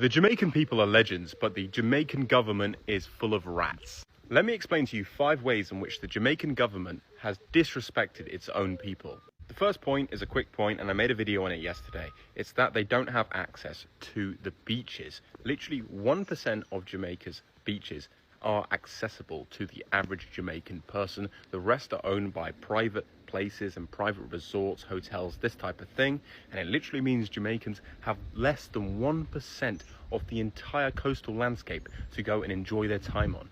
The Jamaican people are legends, but the Jamaican government is full of rats. Let me explain to you 5 ways in which the Jamaican government has disrespected its own people. The first point is a quick point, and I made a video on it yesterday. It's that they don't have access to the beaches. Literally 1% of Jamaica's beaches are accessible to the average Jamaican person. The rest are owned by private places and private resorts, hotels, this type of thing. And it literally means Jamaicans have less than 1% of the entire coastal landscape to go and enjoy their time on.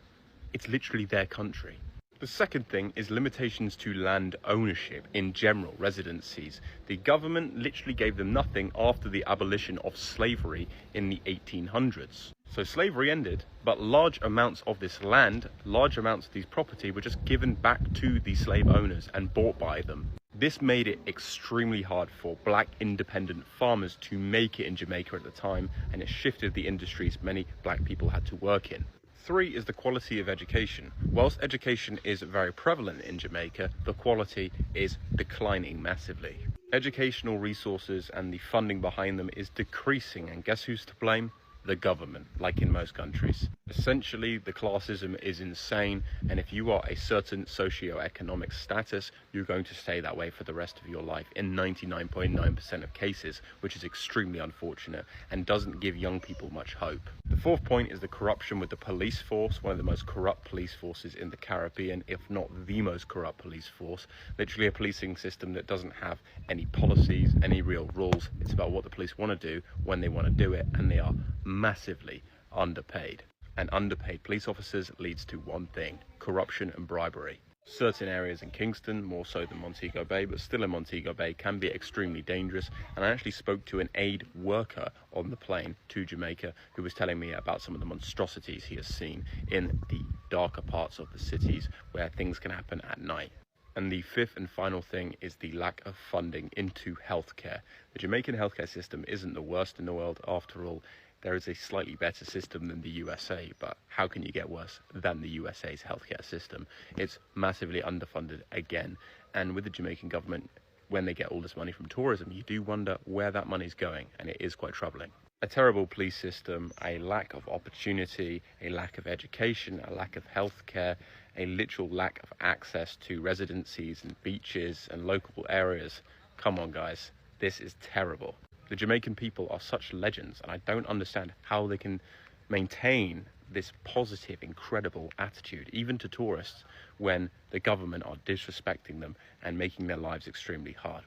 It's literally their country. The second thing is limitations to land ownership in general residencies. The government literally gave them nothing after the abolition of slavery in the 1800s. So slavery ended, but large amounts of this land, large amounts of these property were just given back to the slave owners and bought by them. This made it extremely hard for black independent farmers to make it in Jamaica at the time, and it shifted the industries many black people had to work in. 3 is the quality of education. Whilst education is very prevalent in Jamaica, the quality is declining massively. Educational resources and the funding behind them is decreasing, and guess who's to blame? The government, like in most countries. Essentially, the classism is insane, and if you are a certain socio-economic status, you're going to stay that way for the rest of your life in 99.9% of cases, which is extremely unfortunate and doesn't give young people much hope. The 4th point is the corruption with the police force, one of the most corrupt police forces in the Caribbean, if not the most corrupt police force. Literally a policing system that doesn't have any policies, any real rules. It's about what the police want to do when they want to do it, and they are massively underpaid. And underpaid police officers leads to one thing: corruption and bribery. Certain areas in Kingston, more so than Montego Bay, but still in Montego Bay, can be extremely dangerous. And I actually spoke to an aid worker on the plane to Jamaica who was telling me about some of the monstrosities he has seen in the darker parts of the cities where things can happen at night. And the 5th and final thing is the lack of funding into healthcare. The Jamaican healthcare system isn't the worst in the world. After all, there is a slightly better system than the USA, but how can you get worse than the USA's healthcare system? It's massively underfunded again. And with the Jamaican government, when they get all this money from tourism, you do wonder where that money's going, and it is quite troubling. A terrible police system, a lack of opportunity, a lack of education, a lack of healthcare, a literal lack of access to residencies and beaches and local areas. Come on, guys, this is terrible. The Jamaican people are such legends, and I don't understand how they can maintain this positive, incredible attitude, even to tourists, when the government are disrespecting them and making their lives extremely hard.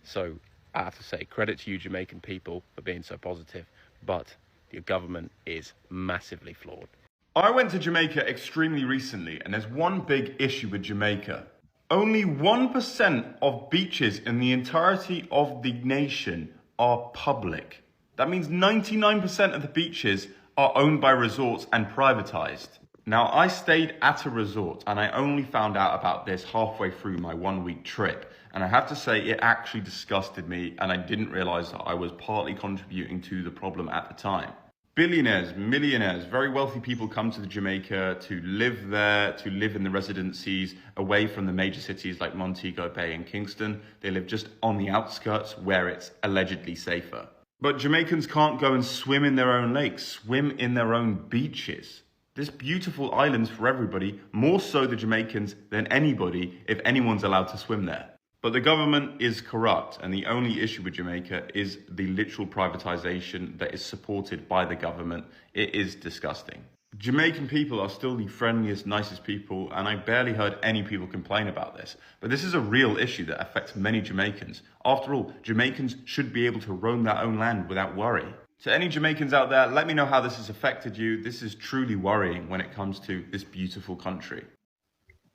So I have to say, credit to you Jamaican people for being so positive, but your government is massively flawed. I went to Jamaica extremely recently, and there's one big issue with Jamaica. Only 1% of beaches in the entirety of the nation are public. That means 99% of the beaches are owned by resorts and privatized. Now, I stayed at a resort, and I only found out about this halfway through my 1-week trip. And I have to say, it actually disgusted me, and I didn't realize that I was partly contributing to the problem at the time. Billionaires, millionaires, very wealthy people come to Jamaica to live there, to live in the residencies away from the major cities like Montego Bay and Kingston. They live just on the outskirts where it's allegedly safer. But Jamaicans can't go and swim in their own lakes, swim in their own beaches. This beautiful island's for everybody, more so the Jamaicans than anybody, if anyone's allowed to swim there. But the government is corrupt, and the only issue with Jamaica is the literal privatization that is supported by the government. It is disgusting. Jamaican people are still the friendliest, nicest people, and I barely heard any people complain about this. But this is a real issue that affects many Jamaicans. After all, Jamaicans should be able to roam their own land without worry. To any Jamaicans out there, let me know how this has affected you. This is truly worrying when it comes to this beautiful country.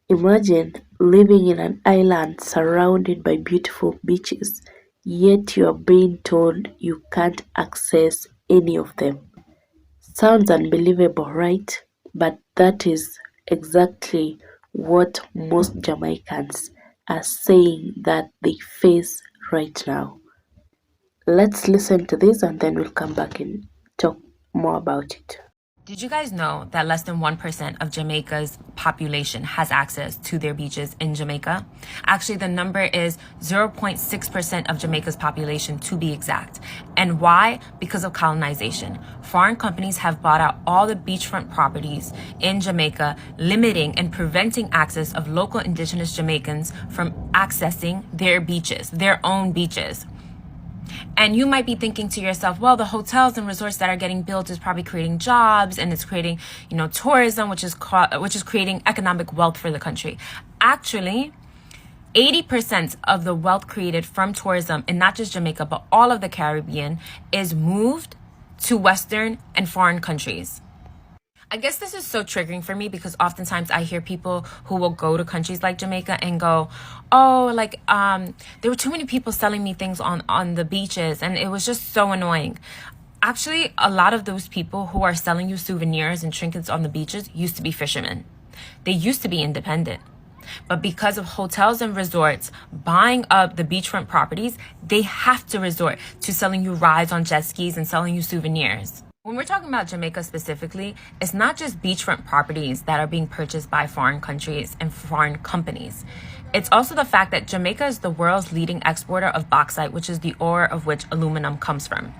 Imagine living in an island surrounded by beautiful beaches, yet you are being told you can't access any of them. Sounds unbelievable, right? But that is exactly what most Jamaicans are saying that they face right now. Let's listen to this, and then we'll come back and talk more about it. Did you guys know that less than 1% of Jamaica's population has access to their beaches in Jamaica? Actually, the number is 0.6% of Jamaica's population, to be exact. And why? Because of colonization. Foreign companies have bought out all the beachfront properties in Jamaica, limiting and preventing access of local indigenous Jamaicans from accessing their beaches, their own beaches. And you might be thinking to yourself, well, the hotels and resorts that are getting built is probably creating jobs and it's creating, tourism, which is creating economic wealth for the country. Actually, 80% of the wealth created from tourism in not just Jamaica, but all of the Caribbean is moved to Western and foreign countries. I guess this is so triggering for me because oftentimes I hear people who will go to countries like Jamaica and go, oh, there were too many people selling me things on the beaches and it was just so annoying. Actually, a lot of those people who are selling you souvenirs and trinkets on the beaches used to be fishermen. They used to be independent. But because of hotels and resorts buying up the beachfront properties, they have to resort to selling you rides on jet skis and selling you souvenirs. When we're talking about Jamaica specifically, it's not just beachfront properties that are being purchased by foreign countries and foreign companies. It's also the fact that Jamaica is the world's leading exporter of bauxite, which is the ore of which aluminum comes from.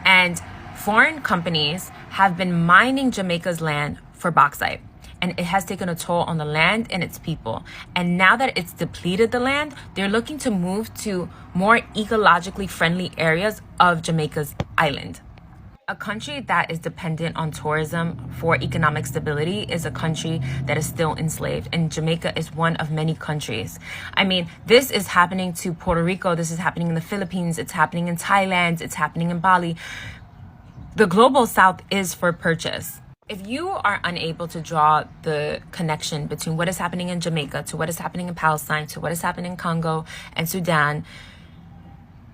And foreign companies have been mining Jamaica's land for bauxite. And it has taken a toll on the land and its people. And now that it's depleted the land, they're looking to move to more ecologically friendly areas of Jamaica's island. A country that is dependent on tourism for economic stability is a country that is still enslaved, and Jamaica is one of many countries. I mean, this is happening to Puerto Rico, this is happening in the Philippines, it's happening in Thailand, it's happening in Bali. The global south is for purchase. If you are unable to draw the connection between what is happening in Jamaica to what is happening in Palestine to what is happening in Congo and Sudan,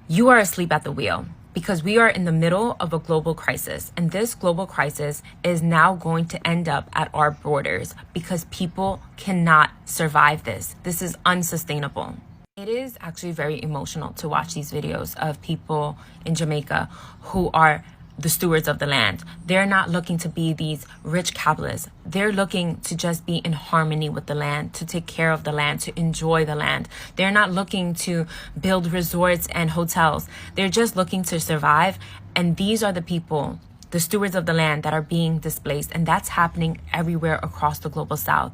you are asleep at the wheel. Because we are in the middle of a global crisis, and this global crisis is now going to end up at our borders because people cannot survive this. This is unsustainable. It is actually very emotional to watch these videos of people in Jamaica who are the stewards of the land. They're not looking to be these rich capitalists. They're looking to just be in harmony with the land, to take care of the land, to enjoy the land. They're not looking to build resorts and hotels. They're just looking to survive. And these are the people, the stewards of the land, that are being displaced. And that's happening everywhere across the global south.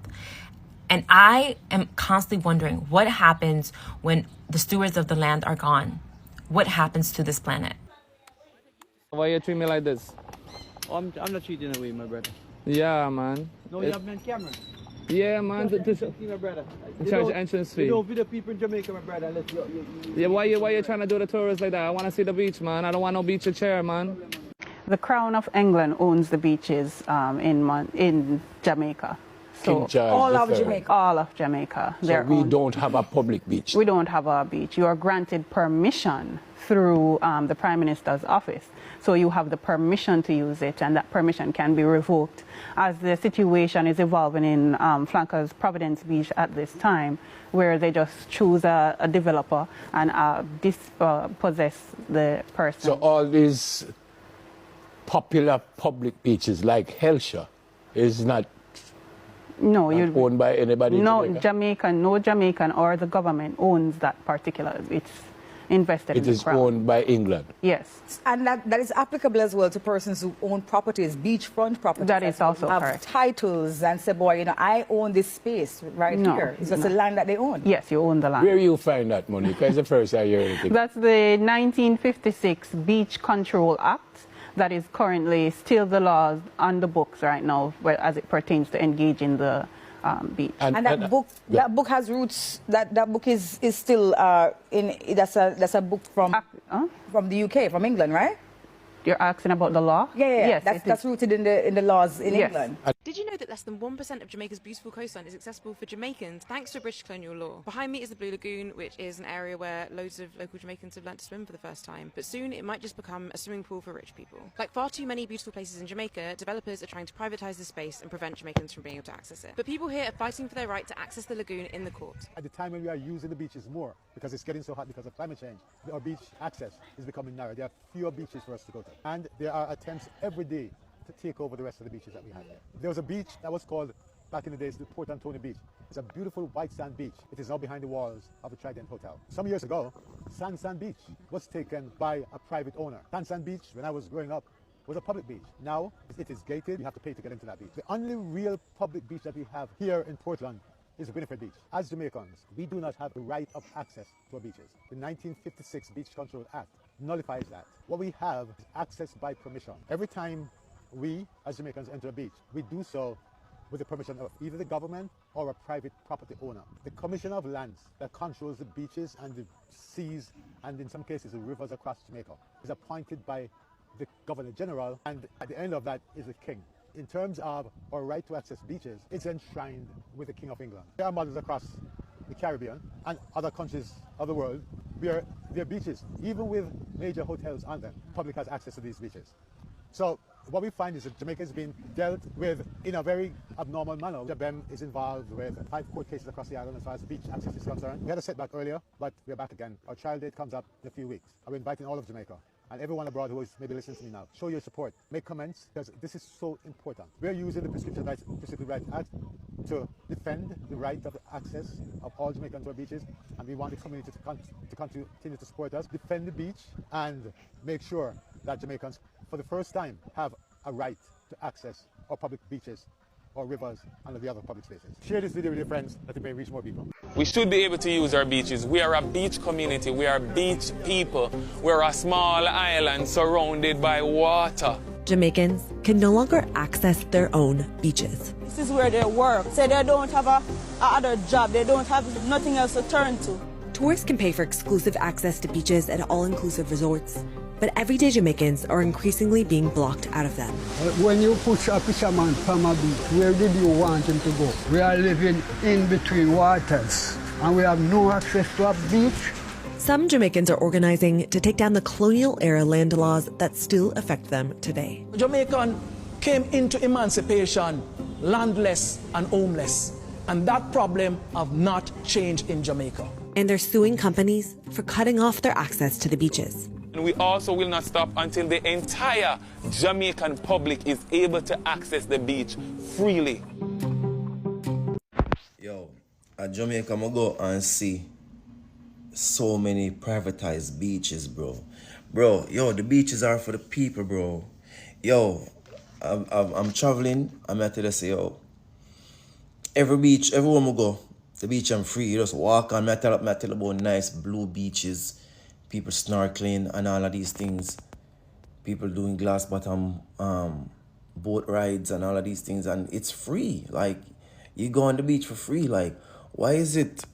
And I am constantly wondering what happens when the stewards of the land are gone. What happens to this planet? Why you treat me like this? Oh, I'm not treating you away, my brother. Yeah, man. No, you have me on camera. Yeah, man. My brother. Charge entrance fee. You don't video people in Jamaica, my brother. Yeah, why you trying to do the tourists like that? I want to see the beach, man. I don't want no beach chair, man. The Crown of England owns the beaches in Jamaica. So all of Jamaica. All of Jamaica. So we don't have a public beach. We don't have a beach. You are granted permission through the Prime Minister's office. So you have the permission to use it, and that permission can be revoked. As the situation is evolving in Flankers Providence Beach at this time, where they just choose a developer and dispossess the person. So all these popular public beaches like Hellshire is not owned by anybody? No, no Jamaican or the government owns that particular. It's invested in the Crown. It is owned by England? Yes. And that is applicable as well to persons who own properties, beachfront properties. That is also have correct. Titles and say, boy, I own this space right here. It's just the land that they own. Yes, you own the land. Where you find that money? Because the first I hear anything. That's the 1956 Beach Control Act. That is currently still the laws on the books right now, as it pertains to engaging the beach. And that book has roots. That book is still that's a book from the UK, from England, right? You're asking about the law? Yeah. Yes, that's rooted in the laws in England. Did you know that less than 1% of Jamaica's beautiful coastline is accessible for Jamaicans thanks to British colonial law? Behind me is the Blue Lagoon, which is an area where loads of local Jamaicans have learnt to swim for the first time. But soon it might just become a swimming pool for rich people. Like far too many beautiful places in Jamaica, developers are trying to privatise the space and prevent Jamaicans from being able to access it. But people here are fighting for their right to access the lagoon in the court. At the time when we are using the beaches more, because it's getting so hot because of climate change, our beach access is becoming narrow. There are fewer beaches for us to go to. And there are attempts every day to take over the rest of the beaches that we have here. There was a beach that was called, back in the days, the Port Antonio Beach. It's a beautiful white sand beach. It is now behind the walls of the Trident Hotel. Some years ago, Sand Beach was taken by a private owner. Sand Beach, when I was growing up, was a public beach. Now, it is gated. You have to pay to get into that beach. The only real public beach that we have here in Portland is Winifred Beach. As Jamaicans, we do not have the right of access to our beaches. The 1956 Beach Control Act nullifies that. What we have is access by permission. Every time we, as Jamaicans, enter a beach, we do so with the permission of either the government or a private property owner. The Commissioner of Lands that controls the beaches and the seas, and in some cases the rivers across Jamaica, is appointed by the Governor General, and at the end of that is the King. In terms of our right to access beaches, it's enshrined with the King of England. There are models across the Caribbean and other countries of the world where there are beaches, even with major hotels on them, public has access to these beaches. So what we find is that Jamaica is being dealt with in a very abnormal manner. The BEM is involved with 5 court cases across the island as far as beach access is concerned. We had a setback earlier, but we're back again. Our trial date comes up in a few weeks. I'm inviting all of Jamaica and everyone abroad who is maybe listening to me now. Show your support, make comments, because this is so important. We're using the Prescription Rights Act to defend the right of access of all Jamaicans to our beaches, and we want the community to continue to support us, defend the beach, and make sure that Jamaicans, for the first time, have a right to access our public beaches or rivers and the other public spaces. Share this video with your friends that it may reach more people. We should be able to use our beaches. We are a beach community. We are beach people. We're a small island surrounded by water. Jamaicans can no longer access their own beaches. This is where they work. Say they don't have a other job. They don't have nothing else to turn to. Tourists can pay for exclusive access to beaches at all-inclusive resorts, but everyday Jamaicans are increasingly being blocked out of them. When you push a fisherman from a beach, where did you want him to go? We are living in between waters, and we have no access to a beach. Some Jamaicans are organizing to take down the colonial-era land laws that still affect them today. Jamaican came into emancipation landless and homeless, and that problem have not changed in Jamaica. And they're suing companies for cutting off their access to the beaches. And we also will not stop until the entire Jamaican public is able to access the beach freely. Yo, at Jamaica, I'm gonna go and see so many privatized beaches, bro. Bro, yo, the beaches are for the people, bro. Yo, I'm traveling, I'm at to say, yo, every beach, everywhere I go, the beach I'm free. You just walk on, I tell about nice blue beaches, people snorkeling and all of these things. People doing glass bottom boat rides and all of these things, and it's free. Like, you go on the beach for free. Like, why is it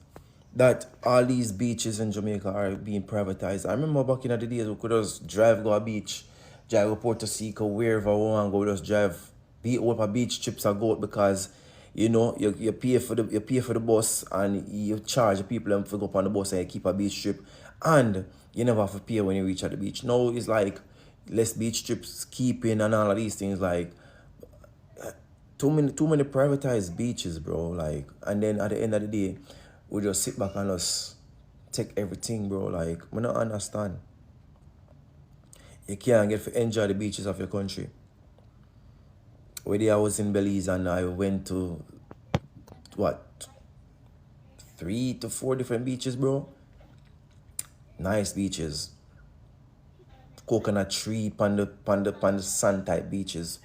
that all these beaches in Jamaica are being privatized? I remember back in the days we could just drive go a beach, drive go Puerto Rico, wherever we want to go, just drive, be up a beach trips a go, because you know, you pay for the bus and you charge the people to go up on the bus and you keep a beach trip, and you never have to pay when you reach at the beach. Now it's like less beach trips, keeping and all of these things. Like too many privatized beaches, bro. Like, and then at the end of the day, we just sit back and just take everything, bro. Like, I don't understand. You can't get to enjoy the beaches of your country. Where I was in Belize and I went to, what, 3 to 4 different beaches, bro. Nice beaches. Coconut tree, pan the sand type beaches.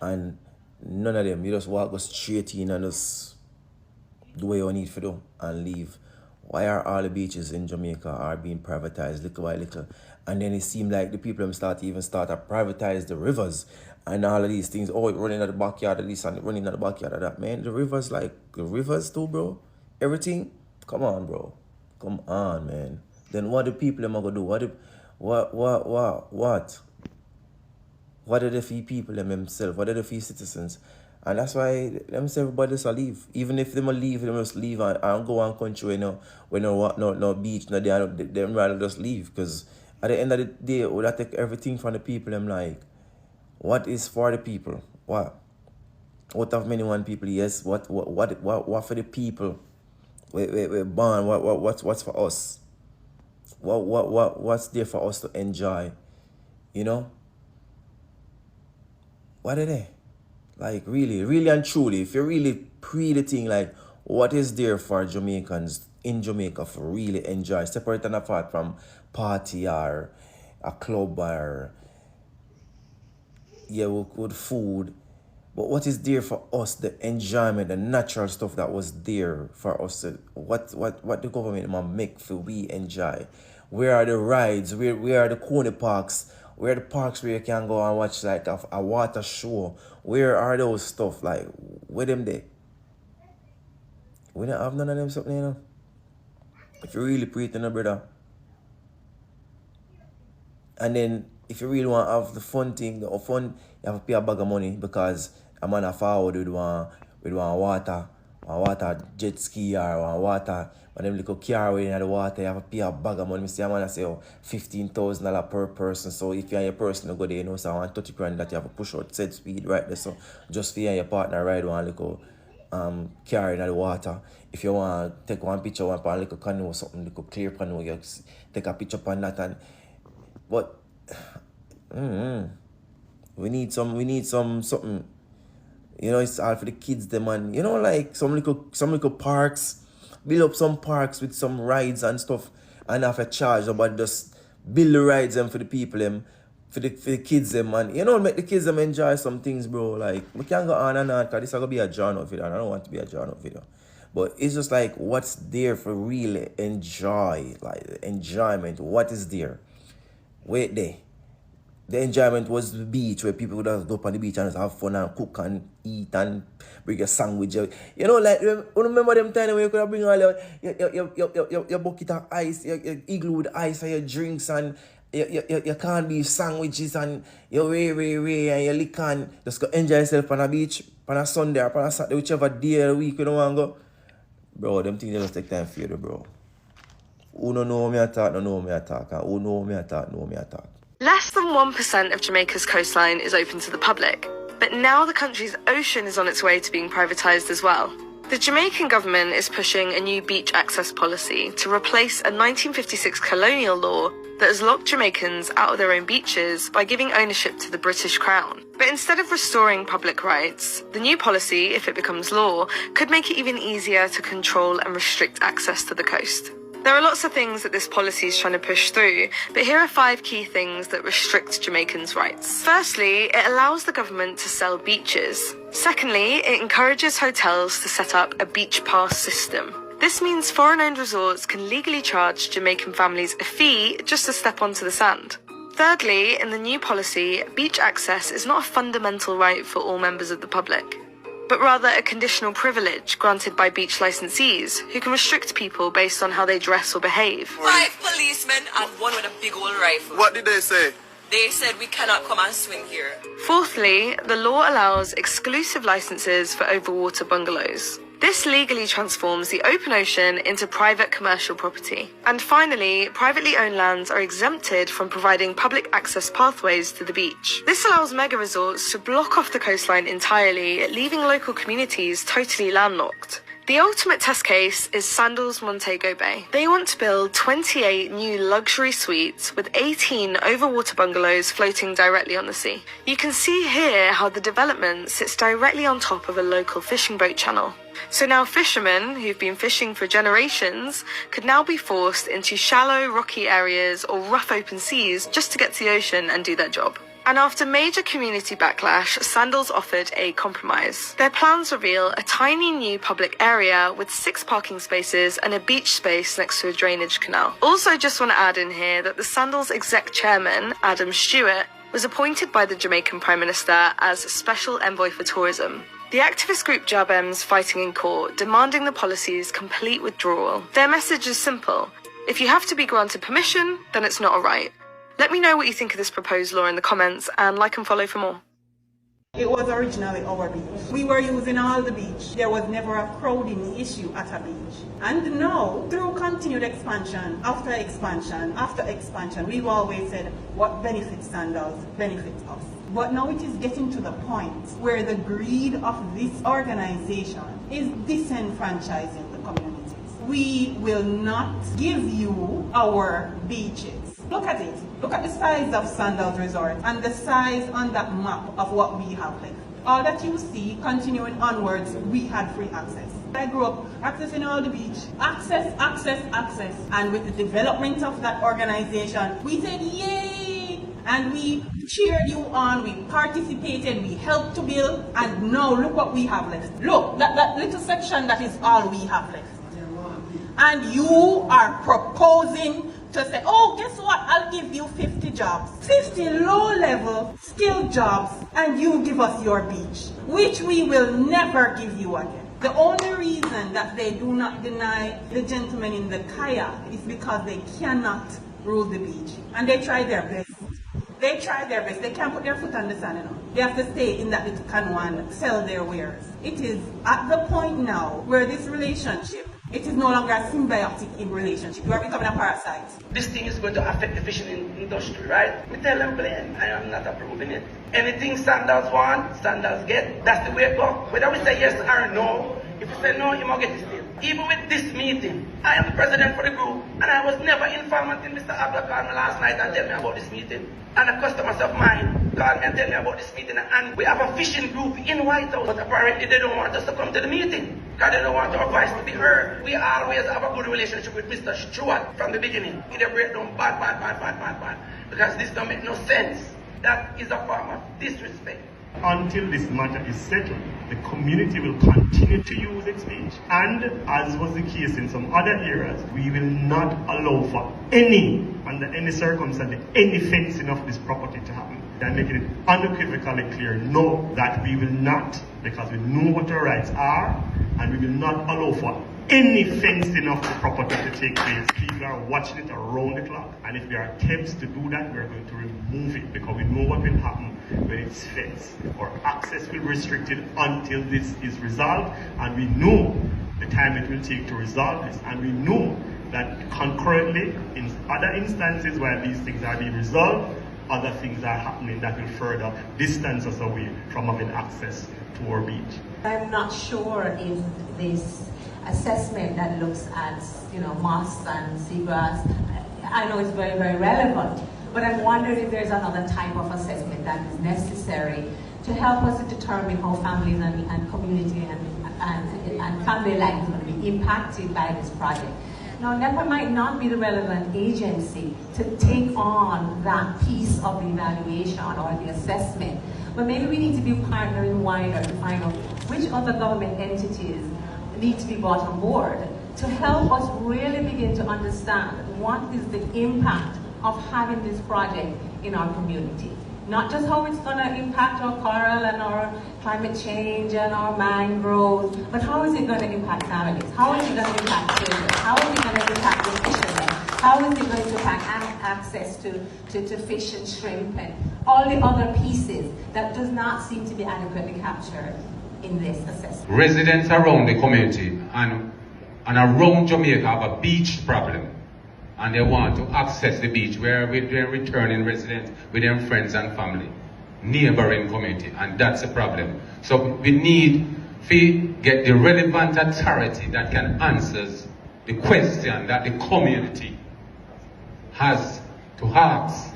And none of them, you just walk go straight in and just do what you need to do and leave. Why are all the beaches in Jamaica are being privatized little by little? And then it seemed like the people start to privatize the rivers and all of these things. Oh, running at the backyard of this and running at the backyard of that. Man, the rivers, like, the rivers too, bro. Everything. Come on, bro. Come on, man. Then what the people am gonna do? What? What are the few people themselves? What are the few citizens? And that's why them say everybody just leave. Even if they leave, they must leave and go on country where no beach, them rather just leave. Because at the end of the day, would I take everything from the people? I'm like, what is for the people? What? What of many one people? Yes. What for the people? We're born. What's for us? What's there for us to enjoy? You know? what are they? Like, really and truly, if you really pre the thing, like, what is there for Jamaicans in Jamaica for really enjoy, separate and apart from party or a club or, yeah, with food. But what is there for us, the enjoyment, the natural stuff that was there for us, what the government might make for we enjoy? Where are the rides? Where are the corner parks? Where are the parks where you can go and watch like a water show? Where are those stuff? Like, where them there? We don't have none of them something, you know? If you really pray to no brother. And then, if you really want to have the fun thing, you have to pay a bag of money because a man a forward with one water jet ski or one water, and them little car in the water, you have to pay a bag of money. I see a man say, oh, $15,000 per person. So if you're a person who go there, you know, so I want 30 grand that you have to push out set speed right there. So just for you and your partner ride one little car in the water. If you want to take one picture, one little canoe or something, little clear canoe, you take a picture on that. And but we need some something. You know, it's all for the kids, them, and you know, like some little parks, build up some parks with some rides and stuff, and have a charge, but just build the rides them for the people them, for the kids them, and you know, make the kids them enjoy some things, bro. Like we can't go on and on because this is gonna be a journal video, and I don't want to be a journal video. But it's just like what's there for real enjoy, like enjoyment. What is there? Wait there. The enjoyment was the beach where people would just go up on the beach and just have fun and cook and eat and bring a sandwich. You know, like, remember them times when you could bring all your bucket of ice, your igloo with ice and your drinks and your can't beef sandwiches and your ray and your liquor and just go enjoy yourself on a beach on a Sunday or on a Saturday, whichever day of the week you don't want to go. Bro, them things they just take time for you, bro. Who don't know me attack, don't know me attack. And who know me attack, know me attack. Less than 1% of Jamaica's coastline is open to the public, but now the country's ocean is on its way to being privatised as well. The Jamaican government is pushing a new beach access policy to replace a 1956 colonial law that has locked Jamaicans out of their own beaches by giving ownership to the British Crown. But instead of restoring public rights, the new policy, if it becomes law, could make it even easier to control and restrict access to the coast. There are lots of things that this policy is trying to push through, but here are 5 key things that restrict Jamaicans' rights. Firstly, it allows the government to sell beaches. Secondly, it encourages hotels to set up a beach pass system. This means foreign-owned resorts can legally charge Jamaican families a fee just to step onto the sand. Thirdly, in the new policy, beach access is not a fundamental right for all members of the public, but rather a conditional privilege granted by beach licensees who can restrict people based on how they dress or behave. 5 policemen and one with a big old rifle. What did they say? They said we cannot come and swim here. Fourthly, the law allows exclusive licenses for overwater bungalows. This legally transforms the open ocean into private commercial property. And finally, privately owned lands are exempted from providing public access pathways to the beach. This allows mega resorts to block off the coastline entirely, leaving local communities totally landlocked. The ultimate test case is Sandals Montego Bay. They want to build 28 new luxury suites with 18 overwater bungalows floating directly on the sea. You can see here how the development sits directly on top of a local fishing boat channel. So now fishermen who've been fishing for generations could now be forced into shallow, rocky areas or rough open seas just to get to the ocean and do their job. And after major community backlash, Sandals offered a compromise. Their plans reveal a tiny new public area with 6 parking spaces and a beach space next to a drainage canal. Also just want to add in here that the Sandals exec chairman, Adam Stewart, was appointed by the Jamaican Prime Minister as Special Envoy for Tourism. The activist group JAMAICAN fighting in court, demanding the policy's complete withdrawal. Their message is simple. If you have to be granted permission, then it's not a right. Let me know what you think of this proposed law in the comments, and like and follow for more. It was originally our beach. We were using all the beach. There was never a crowding issue at a beach. And now, through continued expansion, after expansion, we've always said what benefits Sandals benefits us. But now it is getting to the point where the greed of this organization is disenfranchising the communities. We will not give you our beaches. Look at it. Look at the size of Sandals Resort and the size on that map of what we have left. All that you see, continuing onwards, we had free access. I grew up accessing all the beach. Access, access, access. And with the development of that organization, we said, yay! And we cheered you on, we participated, we helped to build, and now look what we have left. Look, that little section, that is all we have left. And you are proposing to say, oh, guess what? I'll give you 50 jobs. 50 low-level skilled jobs, and you give us your beach, which we will never give you again. The only reason that they do not deny the gentlemen in the kayak is because they cannot rule the beach. And they try their best. They try their best. They can't put their foot on the sand, you know. They have to stay in that little canoe and sell their wares. It is at the point now where this relationship, it is no longer a symbiotic in relationship. You are becoming a parasite. This thing is going to affect the fishing industry, right? We tell them plain, I am not approving it. Anything Sandals want, Sandals get. That's the way it goes. Whether we say yes or no, if you say no, you might get it still. Even with this meeting, I am the president for the group, and I was never informed until Mr. Abdul called me last night and tell me about this meeting. And the customers of mine called me and tell me about this meeting. And we have a fishing group in White House, but apparently they don't want us to come to the meeting because they don't want our voice to be heard. We always have a good relationship with Mr. Stewart from the beginning. He didn't break down bad, because this don't make no sense. That is a form of disrespect. Until this matter is settled, the community will continue to use its beach. And as was the case in some other areas, we will not allow for under any circumstance, any fencing of this property to happen. They're making it unequivocally clear, no, that we will not, because we know what our rights are, and we will not allow for any fencing of the property to take place. People are watching it around the clock, and if there are attempts to do that, we're going to remove it, because we know what will happen when it's fenced. Our access will be restricted until this is resolved, and we know the time it will take to resolve this, and we know that concurrently, in other instances where these things are being resolved, other things are happening that will further distance us away from having access to our beach. I'm not sure if this assessment that looks at, moss and seagrass, I know it's very, very relevant, but I'm wondering if there's another type of assessment that is necessary to help us to determine how families and community and family life is going to be impacted by this project. Now, NEPA might not be the relevant agency to take on that piece of the evaluation or the assessment, but maybe we need to be partnering wider to find out which other government entities need to be brought on board to help us really begin to understand what is the impact of having this project in our community. Not just how it's going to impact our coral and our climate change and our mangroves, but how is it going to impact families? How is it going to impact children? How is it going to impact the fishermen? How is it going to impact access to fish and shrimp and all the other pieces that does not seem to be adequately captured in this assessment? Residents around the community and around Jamaica have a beach problem, and they want to access the beach where with their returning residents, with their friends and family, neighboring community, and that's a problem. So we need to get the relevant authority that can answer the question that the community has to ask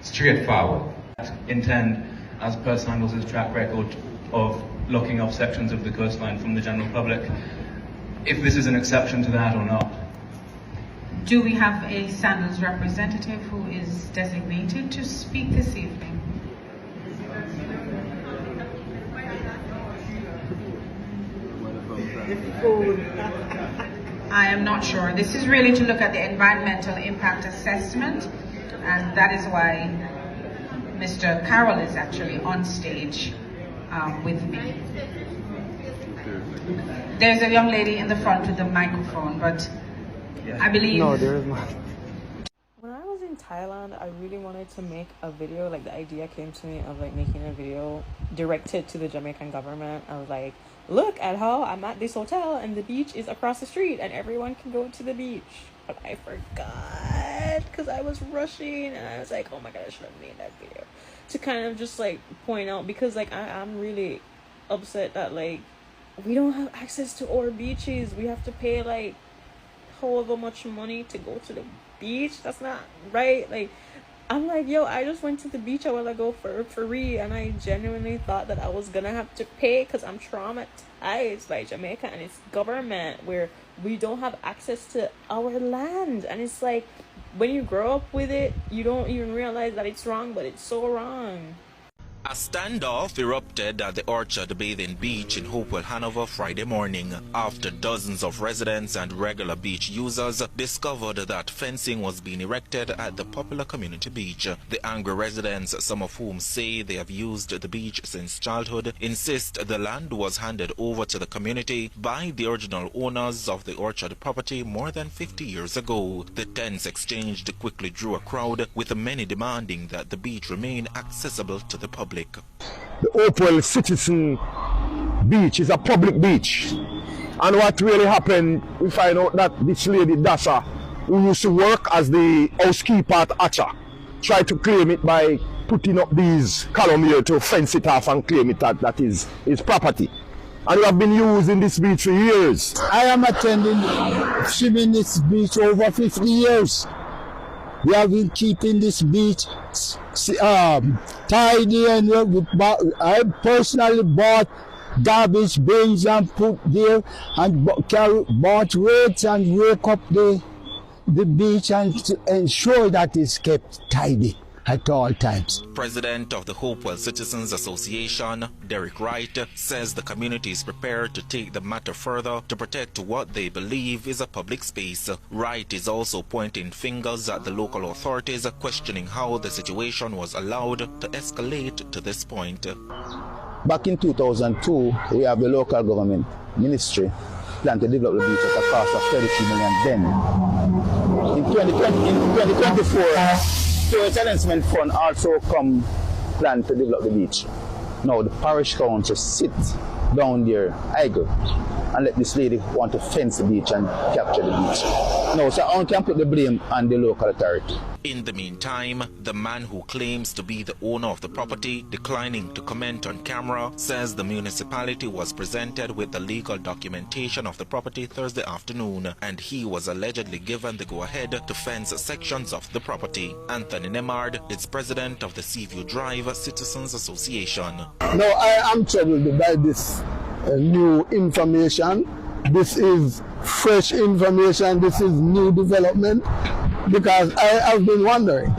straightforward. Intend, as per Sandals' track record of locking off sections of the coastline from the general public, if this is an exception to that or not. Do we have a Sandals representative who is designated to speak this evening? I am not sure. This is really to look at the environmental impact assessment, and that is why Mr. Carroll is actually on stage with me. There's a young lady in the front with the microphone, but I believe... No, there is not. When I was in Thailand, I really wanted to make a video, like the idea came to me of like making a video directed to the Jamaican government. I was like, look at how I'm at this hotel and the beach is across the street and everyone can go to the beach. But I forgot because I was rushing and I was like, oh my god, I should have made that video. To kind of just like point out, because like I'm really upset that like we don't have access to our beaches. We have to pay like however much money to go to the beach. That's not right. Like, I'm like, yo, I just went to the beach a while ago for free, and I genuinely thought that I was gonna have to pay because I'm traumatized by Jamaica and its government, where we don't have access to our land. And it's like, when you grow up with it, you don't even realize that it's wrong, but it's so wrong. A standoff erupted at the Orchard Bathing Beach in Hopewell, Hanover Friday morning after dozens of residents and regular beach users discovered that fencing was being erected at the popular community beach. The angry residents, some of whom say they have used the beach since childhood, insist the land was handed over to the community by the original owners of the Orchard property more than 50 years ago. The tense exchange quickly drew a crowd, with many demanding that the beach remain accessible to the public. The Hopewell Citizen Beach is a public beach, and what really happened, we find out that this lady Dasa, who used to work as the housekeeper at Acha, tried to claim it by putting up these columns here to fence it off and claim it that is his property. And we have been using this beach for years. I am attending swimming this beach over 50 years. We have been keeping this beach tidy, and I personally bought garbage bins and put there, and bought weights and wake up the beach and to ensure that it's kept tidy at all times. President of the Hopewell Citizens Association, Derek Wright, says the community is prepared to take the matter further to protect what they believe is a public space. Wright is also pointing fingers at the local authorities, questioning how the situation was allowed to escalate to this point. Back in 2002, we have the local government ministry plan to develop the beach at a cost of 33 million then. In 2024, the Tenancy Fund also plan to develop the beach. Now the parish council sits down there, idle, and let this lady want to fence the beach and capture the beach. No, so I can put the blame on the local authority. In the meantime, the man who claims to be the owner of the property, declining to comment on camera, says the municipality was presented with the legal documentation of the property Thursday afternoon, and he was allegedly given the go-ahead to fence sections of the property. Anthony Nemard is president of the Seaview Drive Citizens Association. No, I am troubled by this new information. This is fresh information. This is new development, because I have been wondering,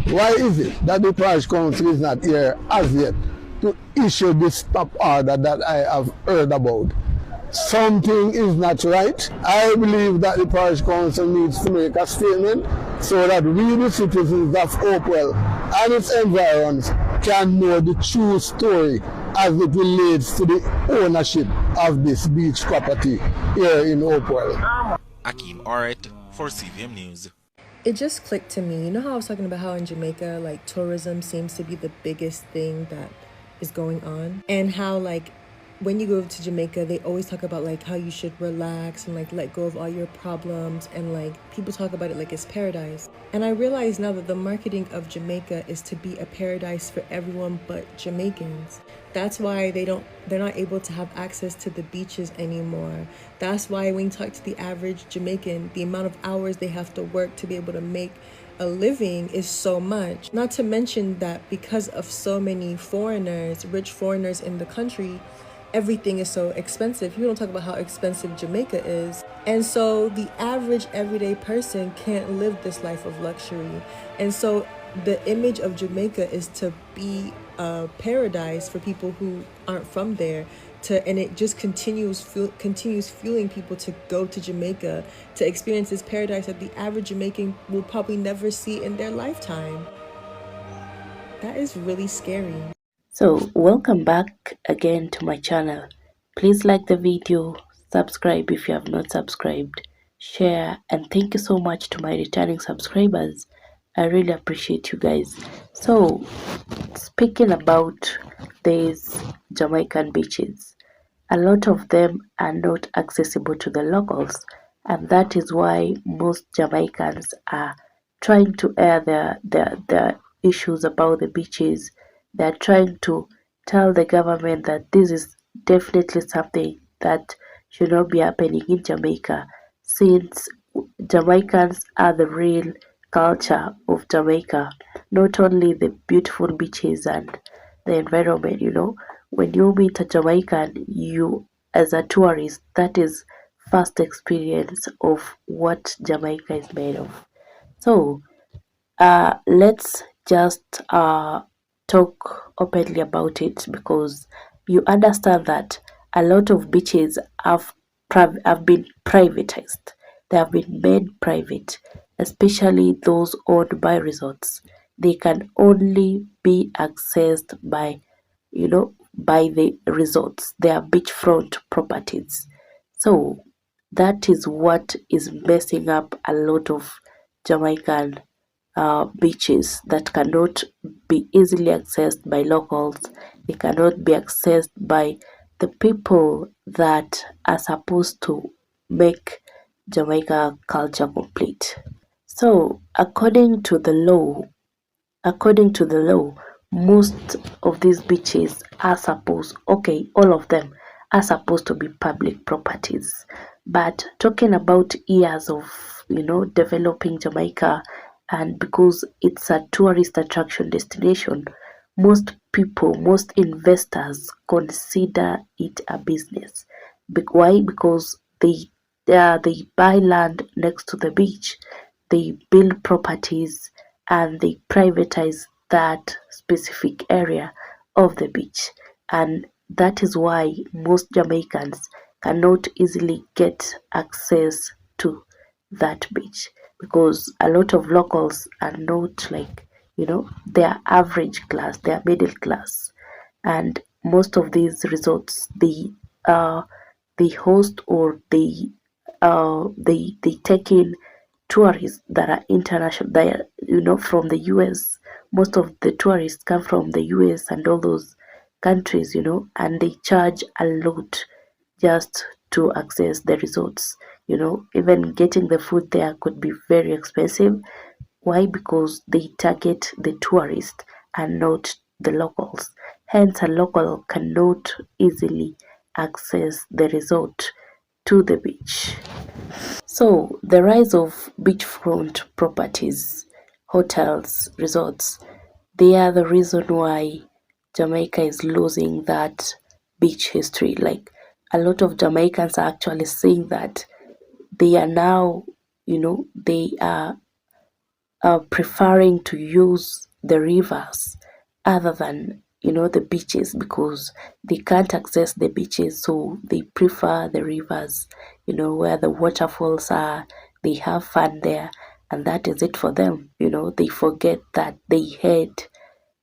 why is it that the parish council is not here as yet to issue this stop order that I have heard about? Something is not right. I believe that the parish council needs to make a statement so that we, the citizens of Hopewell and its environs, can know the true story as it relates to the ownership of this beach property here in Hopewell. Akeem Oret for CVM News. It just clicked to me. You know how I was talking about how in Jamaica, like, tourism seems to be the biggest thing that is going on? And how, like, when you go to Jamaica, they always talk about, like, how you should relax and, like, let go of all your problems. And, like, people talk about it like it's paradise. And I realize now that the marketing of Jamaica is to be a paradise for everyone but Jamaicans. That's why they're not able to have access to the beaches anymore. That's why when you talk to the average Jamaican, the amount of hours they have to work to be able to make a living is so much. Not to mention that because of so many foreigners, rich foreigners in the country, everything is so expensive. People don't talk about how expensive Jamaica is. And so the average everyday person can't live this life of luxury. And so the image of Jamaica is to be a paradise for people who aren't from there, and it just continues fueling people to go to Jamaica to experience this paradise that the average Jamaican will probably never see in their lifetime. That is really scary. So welcome back again to my channel. Please like the video, subscribe if you have not subscribed, share, and thank you so much to my returning subscribers. I really appreciate you guys. So speaking about these Jamaican beaches, a lot of them are not accessible to the locals, and that is why most Jamaicans are trying to air their issues about the beaches. They're trying to tell the government that this is definitely something that should not be happening in Jamaica, since Jamaicans are the real culture of Jamaica, not only the beautiful beaches and the environment, When you meet a Jamaican, you as a tourist, that is first experience of what Jamaica is made of. So let's just talk openly about it, because you understand that a lot of beaches have been privatized. They have been made private, especially those owned by resorts. They can only be accessed by, by the resorts. They are beachfront properties. So that is what is messing up a lot of Jamaican beaches that cannot be easily accessed by locals. They cannot be accessed by the people that are supposed to make Jamaica culture complete. So according to the law, most of these beaches are supposed, okay, all of them are supposed to be public properties. But talking about years of, developing Jamaica, and because it's a tourist attraction destination, most people, most investors consider it a business. Why? Because they buy land next to the beach, they build properties, and they privatize that specific area of the beach. And that is why most Jamaicans cannot easily get access to that beach, because a lot of locals are not like, they are average class, they are middle class. And most of these resorts, they host, or they take in tourists that are international, they are, from the US. Most of the tourists come from the US and all those countries, and they charge a lot just to access the resorts. Even getting the food there could be very expensive. Why? Because they target the tourist and not the locals. Hence, a local cannot easily access the resort to the beach. So, the rise of beachfront properties, hotels, resorts, they are the reason why Jamaica is losing that beach history. Like, a lot of Jamaicans are actually saying that they are now, they are preferring to use the rivers other than, the beaches, because they can't access the beaches, so they prefer the rivers, where the waterfalls are. They have fun there, and that is it for them. They forget that they had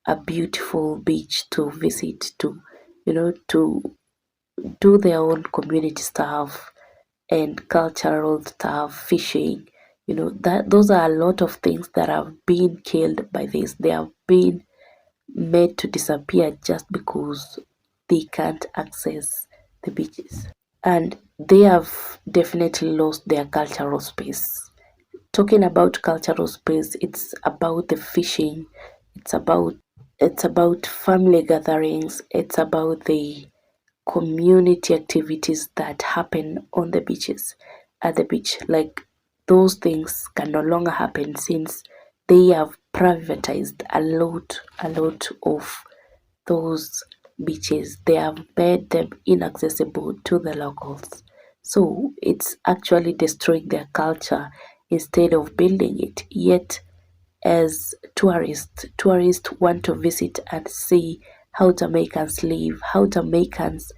a beautiful beach to visit, to do their own community stuff and cultural stuff, fishing. That those are a lot of things that have been killed by this. They have been made to disappear just because they can't access the beaches. And they have definitely lost their cultural space. Talking about cultural space, it's about the fishing, it's about family gatherings, it's about the community activities that happen on the beaches, at the beach. Like, those things can no longer happen since they have privatized a lot of those beaches. They have made them inaccessible to the locals. So it's actually destroying their culture instead of building it. Yet, as tourists want to visit and see how Jamaicans live, how Jamaicans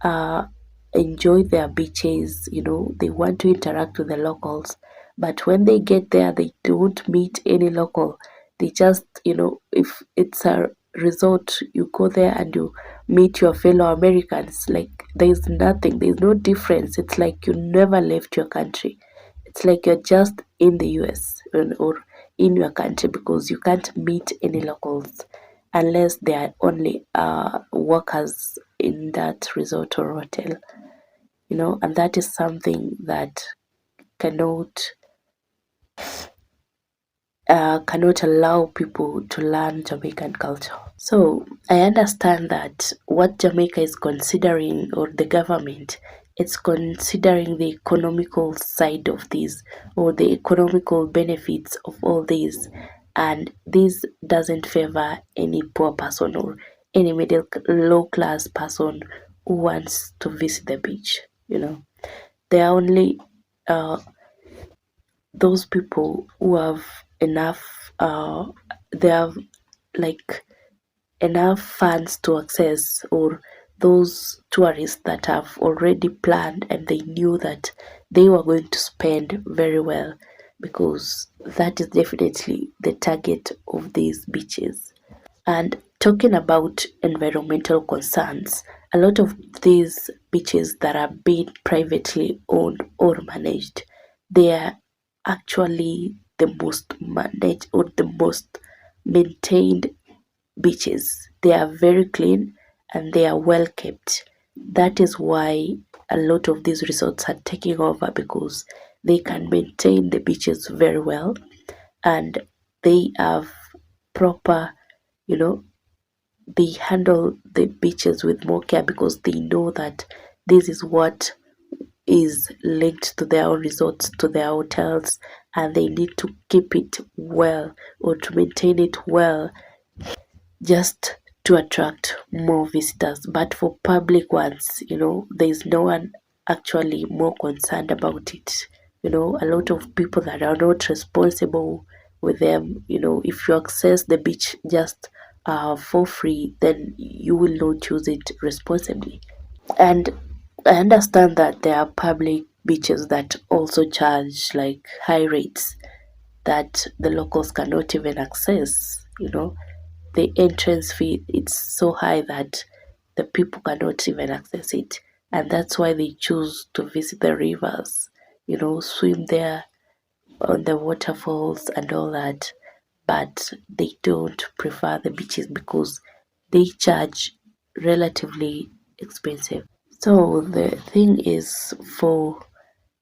uh, enjoy their beaches. They want to interact with the locals. But when they get there, they don't meet any local. They just, if it's a resort, you go there and you meet your fellow Americans. Like, there's nothing, there's no difference. It's like you never left your country. It's like you're just in the US, or in your country, because you can't meet any locals unless they are only workers in that resort or hotel. And that is something that cannot cannot allow people to learn Jamaican culture. So I understand that what Jamaica is considering, or the government it's considering the economical side of this, or the economical benefits of all these, and this doesn't favor any poor person or any middle low class person who wants to visit the beach. They are only those people who have enough they have like enough funds to access, or those tourists that have already planned and they knew that they were going to spend very well, because that is definitely the target of these beaches. And talking about environmental concerns, a lot of these beaches that are being privately owned or managed, they are actually the most managed or the most maintained beaches. They are very clean and they are well kept. That is why a lot of these resorts are taking over, because they can maintain the beaches very well, and they have proper, they handle the beaches with more care, because they know that this is what is linked to their own resorts, to their hotels, and they need to keep it well or to maintain it well, just to attract more visitors. But for public ones, there's no one actually more concerned about it. A lot of people that are not responsible with them. If you access the beach just for free, then you will not use it responsibly. And I understand that there are public beaches that also charge like high rates that the locals cannot even access. The entrance fee, it's so high that the people cannot even access it, and that's why they choose to visit the rivers, swim there on the waterfalls and all that. But they don't prefer the beaches because they charge relatively expensive. So the thing is for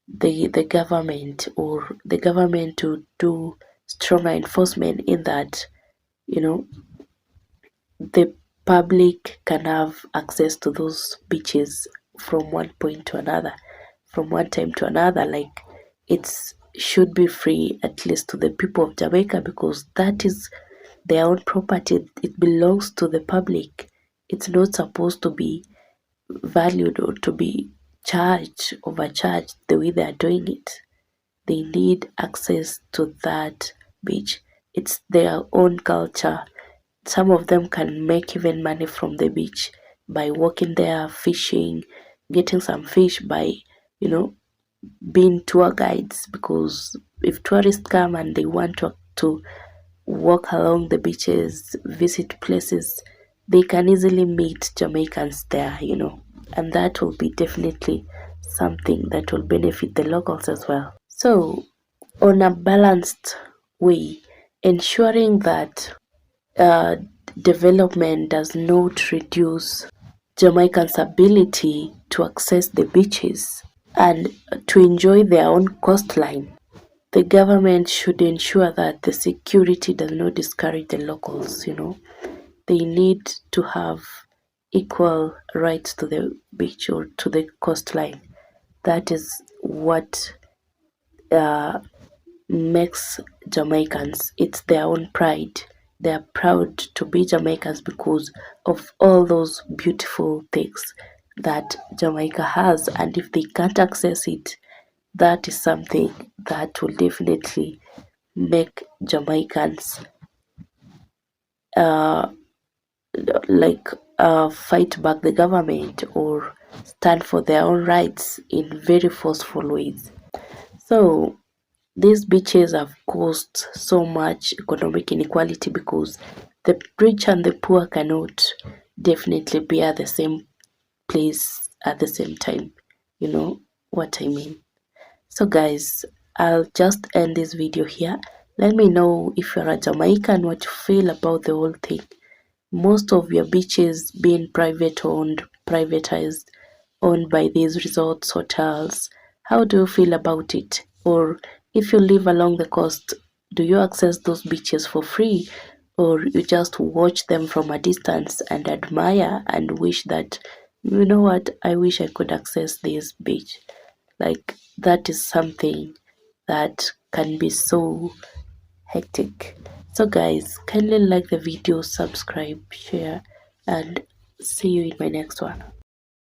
the government, or the government, to do stronger enforcement in that, the public can have access to those beaches from one point to another, from one time to another. Like, it should be free, at least to the people of Jamaica, because that is their own property. It belongs to the public. It's not supposed to be valued or to be overcharged the way they are doing it. They need access to that beach. It's their own culture. Some of them can make even money from the beach by walking there, fishing, getting some fish by, being tour guides. Because if tourists come and they want to walk along the beaches, visit places, they can easily meet Jamaicans there, and that will be definitely something that will benefit the locals as well. So, on a balanced way, ensuring that uh, development does not reduce Jamaicans' ability to access the beaches and to enjoy their own coastline, the government should ensure that the security does not discourage the locals. They need to have equal rights to the beach or to the coastline. That is what makes Jamaicans. It's their own pride. They are proud to be Jamaicans because of all those beautiful things that Jamaica has. And if they can't access it, that is something that will definitely make Jamaicans uh, fight back the government or stand for their own rights in very forceful ways. So these beaches have caused so much economic inequality because the rich and the poor cannot definitely be at the same place at the same time. You know what I mean? So guys, I'll just end this video here. Let me know if you're a Jamaican what you feel about the whole thing. Most of your beaches being private owned, privatized, owned by these resorts, hotels. How do you feel about it? Or if you live along the coast, do you access those beaches for free? Or you just watch them from a distance and admire and wish that You know what? I wish I could access this beach. Like, that is something that can be so hectic. So guys, kindly like the video, subscribe, share, and see you in my next one.